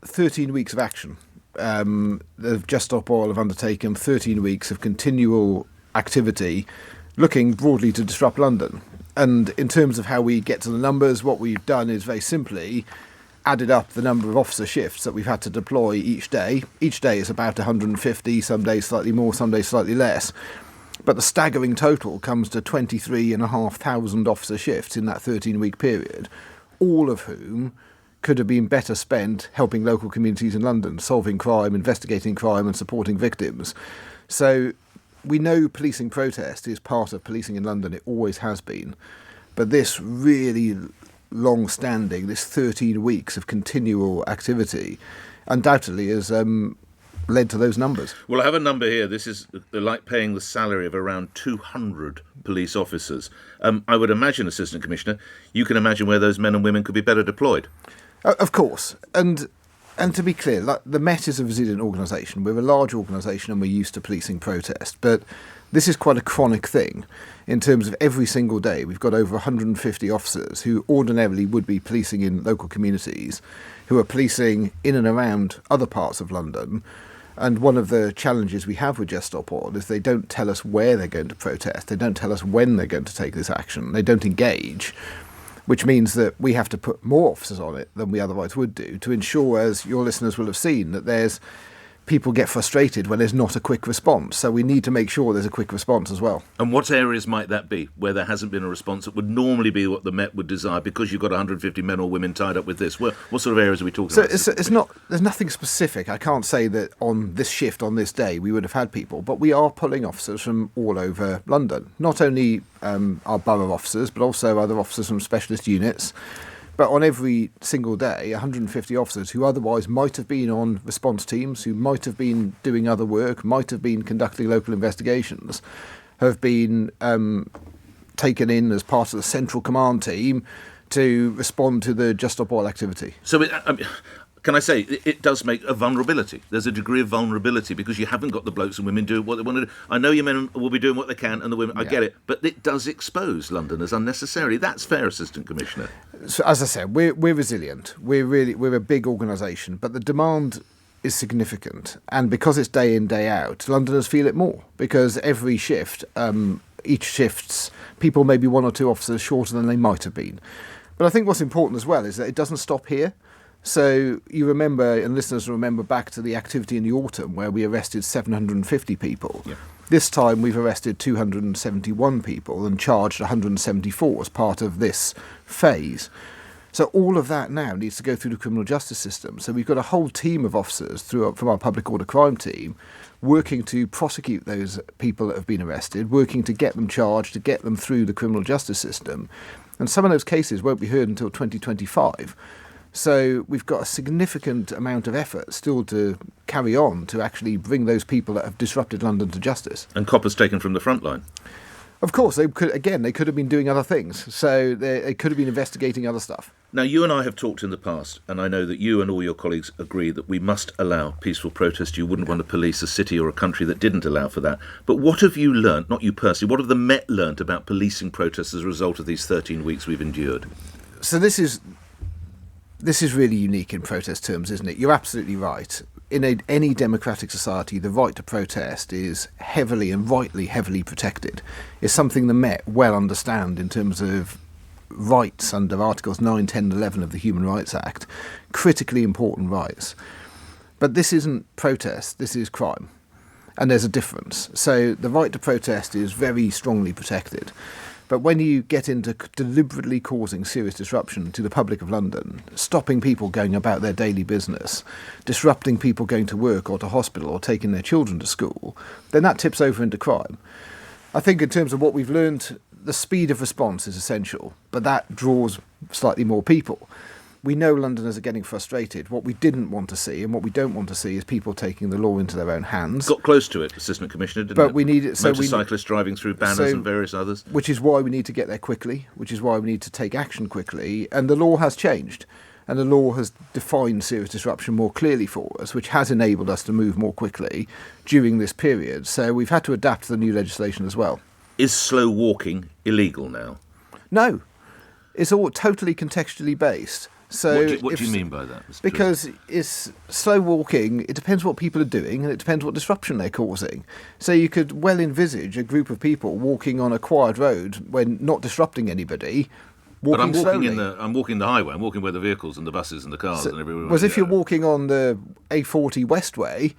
13 weeks of action. The Just Stop Oil have undertaken 13 weeks of continual activity looking broadly to disrupt London. And in terms of how we get to the numbers, what we've done is very simply added up the number of officer shifts that we've had to deploy each day. Each day is about 150, some days slightly more, some days slightly less. But the staggering total comes to 23,500 officer shifts in that 13-week period, all of whom could have been better spent helping local communities in London, solving crime, investigating crime and supporting victims. So we know policing protest is part of policing in London. It always has been. But this really long-standing, this 13 weeks of continual activity, undoubtedly has led to those numbers. Well, I have a number here. This is like paying the salary of around 200 police officers. I would imagine, Assistant Commissioner, you can imagine where those men and women could be better deployed. Of course. And to be clear, like, the Met is a resilient organisation. We're a large organisation and we're used to policing protest. But this is quite a chronic thing in terms of every single day. We've got over 150 officers who ordinarily would be policing in local communities, who are policing in and around other parts of London. And one of the challenges we have with Just Stop Oil is they don't tell us where they're going to protest. They don't tell us when they're going to take this action. They don't engage, which means that we have to put more officers on it than we otherwise would do to ensure, as your listeners will have seen, that there's people get frustrated when there's not a quick response. So we need to make sure there's a quick response as well. And what areas might that be, where there hasn't been a response that would normally be what the Met would desire, because you've got 150 men or women tied up with this? What sort of areas are we talking about? There's nothing specific. I can't say that on this shift, on this day, we would have had people, but we are pulling officers from all over London. Not only our borough officers, but also other officers from specialist units. But on every single day, 150 officers who otherwise might have been on response teams, who might have been doing other work, might have been conducting local investigations, have been taken in as part of the central command team to respond to the Just Stop Oil activity. So can I say, it does make a vulnerability. There's a degree of vulnerability because you haven't got the blokes and women doing what they want to do. I know your men will be doing what they can and the women, I get it, but it does expose Londoners unnecessarily. That's fair, Assistant Commissioner. So, as I said, we're resilient. We're a big organisation, but the demand is significant. And because it's day in, day out, Londoners feel it more because every shift, each shift's people may be one or two officers shorter than they might have been. But I think what's important as well is that it doesn't stop here. So you remember, and listeners remember back to the activity in the autumn where we arrested 750 people. Yeah. This time we've arrested 271 people and charged 174 as part of this phase. So all of that now needs to go through the criminal justice system. So we've got a whole team of officers from our public order crime team working to prosecute those people that have been arrested, working to get them charged, to get them through the criminal justice system. And some of those cases won't be heard until 2025. So we've got a significant amount of effort still to carry on to actually bring those people that have disrupted London to justice. And coppers taken from the front line. Of course, they could have been doing other things. So they could have been investigating other stuff. Now, you and I have talked in the past, and I know that you and all your colleagues agree that we must allow peaceful protest. You wouldn't want to police a city or a country that didn't allow for that. But what have you learnt, not you personally, what have the Met learnt about policing protests as a result of these 13 weeks we've endured? So this is really unique in protest terms, isn't it? You're absolutely right. In any democratic society, the right to protest is heavily and rightly heavily protected. It's something the Met well understand in terms of rights under Articles 9, 10 and 11 of the Human Rights Act. Critically important rights. But this isn't protest, this is crime. And there's a difference. So the right to protest is very strongly protected. But when you get into deliberately causing serious disruption to the public of London, stopping people going about their daily business, disrupting people going to work or to hospital or taking their children to school, then that tips over into crime. I think in terms of what we've learned, the speed of response is essential, but that draws slightly more people. We know Londoners are getting frustrated. What we didn't want to see and what we don't want to see is people taking the law into their own hands. Got close to it, Assistant Commissioner, didn't it? But we need it. Motorcyclists driving through banners and various others. Which is why we need to get there quickly, which is why we need to take action quickly. And the law has changed. And the law has defined serious disruption more clearly for us, which has enabled us to move more quickly during this period. So we've had to adapt to the new legislation as well. Is slow walking illegal now? No. It's all totally contextually based. So what do you mean by that, Mr. Because it's slow walking, it depends what people are doing and it depends what disruption they're causing. So you could well envisage a group of people walking on a quiet road when not disrupting anybody, But I'm walking walking slowly. I'm walking the highway. I'm walking where the vehicles and the buses and the cars and everyone. Whereas if you're walking on the A40 Westway,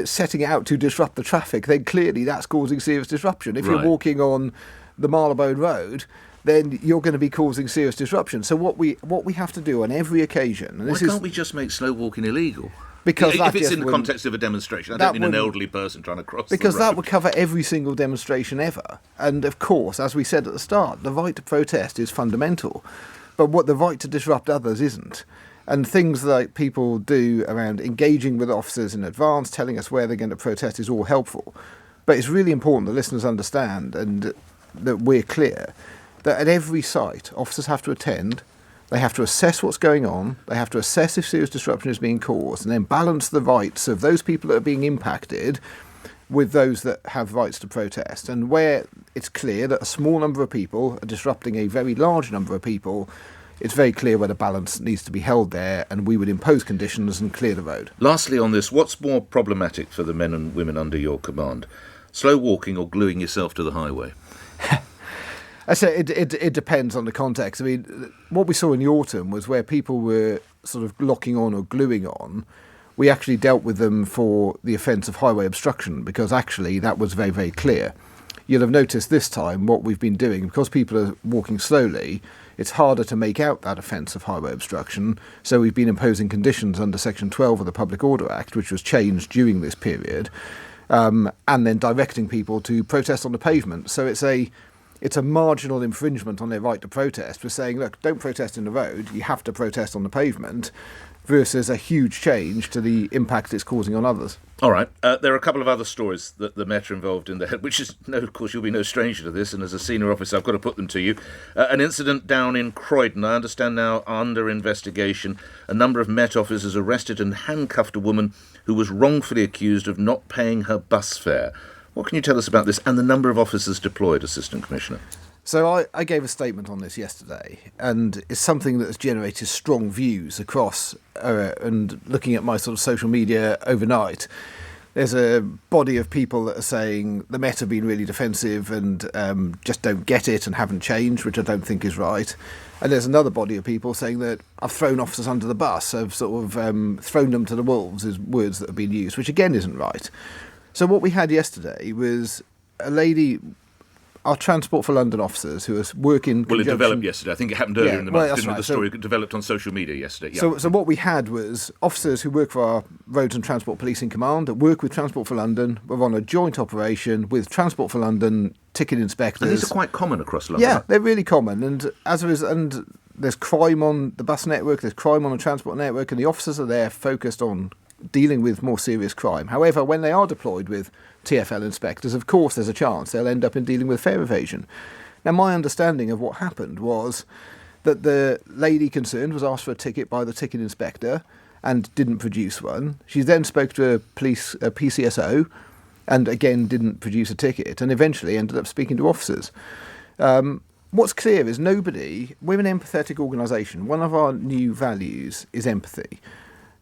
setting out to disrupt the traffic, then clearly that's causing serious disruption. If you're Right. walking on the Marylebone Road, then you're going to be causing serious disruption. So what we have to do on every occasion, and Why can't we just make slow walking illegal? Because that if it's just in the wouldn't- context of a demonstration, I that don't mean an wouldn't- elderly person trying to cross because the road. that would cover every single demonstration ever. And of course, as we said at the start, the right to protest is fundamental, but what the right to disrupt others isn't. And things like people do around engaging with officers in advance, telling us where they're going to protest is all helpful. But it's really important that listeners understand and that we're clear that at every site, officers have to attend, they have to assess what's going on, they have to assess if serious disruption is being caused, and then balance the rights of those people that are being impacted with those that have rights to protest. And where it's clear that a small number of people are disrupting a very large number of people, it's very clear where the balance needs to be held there, and we would impose conditions and clear the road. Lastly on this, what's more problematic for the men and women under your command? Slow walking or gluing yourself to the highway? I say it depends on the context. I mean, what we saw in the autumn was where people were sort of locking on or gluing on. We actually dealt with them for the offence of highway obstruction because actually that was very, very clear. You'll have noticed this time what we've been doing, because people are walking slowly, it's harder to make out that offence of highway obstruction. So we've been imposing conditions under Section 12 of the Public Order Act, which was changed during this period, and then directing people to protest on the pavement. So it's a marginal infringement on their right to protest. We're saying, look, don't protest in the road, you have to protest on the pavement, versus a huge change to the impact it's causing on others. All right. There are a couple of other stories that the Met are involved in, which is, no, of course, you'll be no stranger to this, and as a senior officer, I've got to put them to you. An incident down in Croydon, I understand now under investigation. A number of Met officers arrested and handcuffed a woman who was wrongfully accused of not paying her bus fare. What can you tell us about this and the number of officers deployed, Assistant Commissioner? So I gave a statement on this yesterday, and it's something that has generated strong views across, and looking at my sort of social media overnight, there's a body of people that are saying the Met have been really defensive and just don't get it and haven't changed, which I don't think is right. And there's another body of people saying that I've thrown officers under the bus, I've sort of thrown them to the wolves, is words that have been used, which again isn't right. So what we had yesterday was a lady, our Transport for London officers who are working... Well, it developed yesterday. I think it happened earlier in the month, that's didn't it? right. The story developed on social media yesterday. Yeah. So what we had was officers who work for our Roads and Transport Policing Command that work with Transport for London were on a joint operation with Transport for London ticket inspectors. And these are quite common across London. Yeah, they're really common. And there's crime on the bus network, there's crime on the transport network, and the officers are there focused on dealing with more serious crime. However, when they are deployed with TfL inspectors, of course there's a chance they'll end up in dealing with fare evasion. Now, my understanding of what happened was that the lady concerned was asked for a ticket by the ticket inspector and didn't produce one. She then spoke to a PCSO and again didn't produce a ticket, and eventually ended up speaking to officers. What's clear is we're an empathetic organisation. One of our new values is empathy.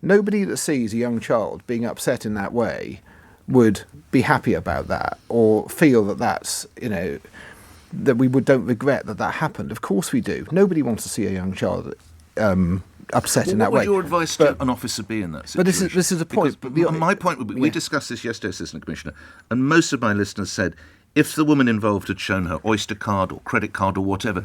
Nobody that sees a young child being upset in that way would be happy about that or feel that that's, that we don't regret that happened. Of course we do. Nobody wants to see a young child upset in that way. What would your advice to an officer be in that situation? But this is a point. My point would be, we discussed this yesterday, Assistant Commissioner, and most of my listeners said if the woman involved had shown her Oyster card or credit card or whatever,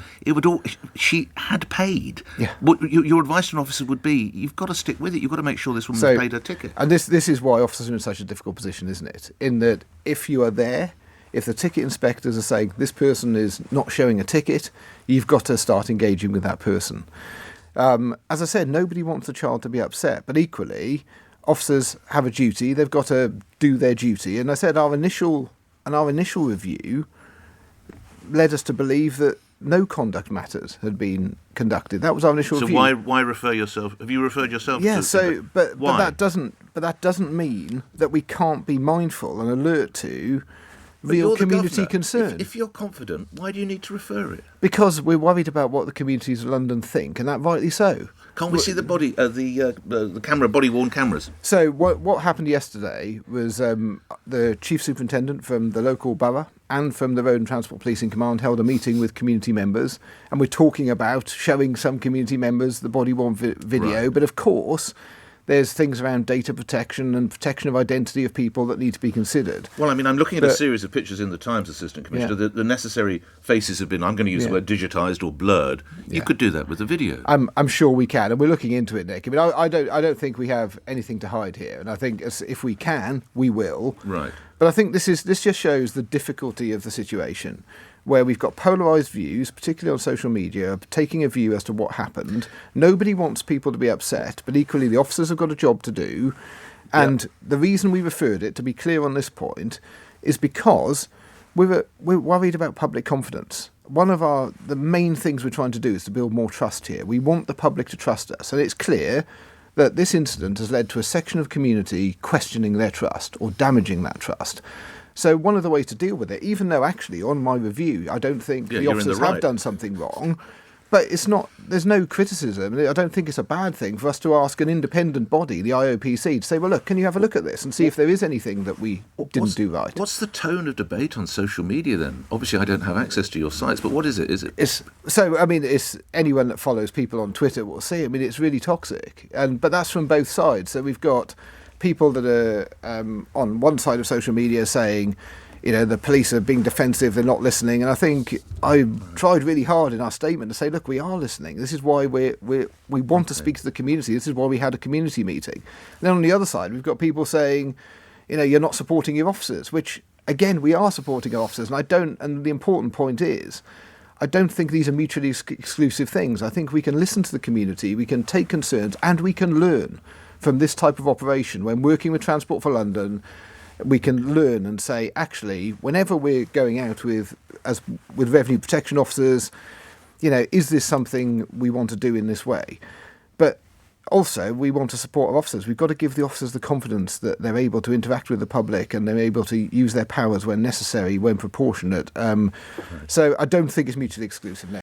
she had paid. Yeah. What your advice to an officer would be, you've got to stick with it. You've got to make sure this woman has paid her ticket. And this is why officers are in such a difficult position, isn't it? In that if you are there, if the ticket inspectors are saying this person is not showing a ticket, you've got to start engaging with that person. As I said, nobody wants the child to be upset, but equally, officers have a duty. They've got to do their duty. And I said our initial review led us to believe that no conduct matters had been conducted. That was our initial review. So why refer yourself? Have you referred yourself? Yeah. But that doesn't mean that we can't be mindful and alert to real community concern. If you're confident, why do you need to refer it? Because we're worried about what the communities of London think, and that rightly so. Can't we see the body, the camera, body-worn cameras? So what happened yesterday was the chief superintendent from the local borough and from the Road and Transport Policing Command held a meeting with community members, and we're talking about showing some community members the body-worn video. Right. But of course, there's things around data protection and protection of identity of people that need to be considered. Well, I mean, I'm looking at a series of pictures in the Times, Assistant Commissioner. Yeah. The necessary faces have been, I'm going to use the word digitised or blurred. You could do that with a video. I'm sure we can, and we're looking into it, Nick. I mean, I don't think we have anything to hide here, and I think if we can, we will. Right. But I think this just shows the difficulty of the situation, where we've got polarised views, particularly on social media, taking a view as to what happened. Nobody wants people to be upset, but equally the officers have got a job to do. And the reason we referred it, to be clear on this point, is because we're worried about public confidence. One of the main things we're trying to do is to build more trust here. We want the public to trust us. And it's clear that this incident has led to a section of community questioning their trust or damaging that trust. So one of the ways to deal with it, even though actually on my review I don't think the officers have done something wrong, but there's no criticism. I don't think it's a bad thing for us to ask an independent body, the IOPC, to say, well, look, can you have a look at this and see if there is anything that we didn't do right? What's the tone of debate on social media then? Obviously I don't have access to your sites, but what is it? It's anyone that follows people on Twitter will see. I mean, it's really toxic, but that's from both sides. So we've got people that are on one side of social media saying, the police are being defensive, they're not listening. And I think I tried really hard in our statement to say, look, we are listening. This is why we want to speak to the community. This is why we had a community meeting. And then on the other side, we've got people saying, you're not supporting your officers, which, again, we are supporting our officers. And the important point is, I don't think these are mutually exclusive things. I think we can listen to the community, we can take concerns, and we can learn from this type of operation. When working with Transport for London, we can learn and say, actually, whenever we're going out with revenue protection officers, is this something we want to do in this way? But also, we want to support our officers. We've got to give the officers the confidence that they're able to interact with the public and they're able to use their powers when necessary, when proportionate. So I don't think it's mutually exclusive.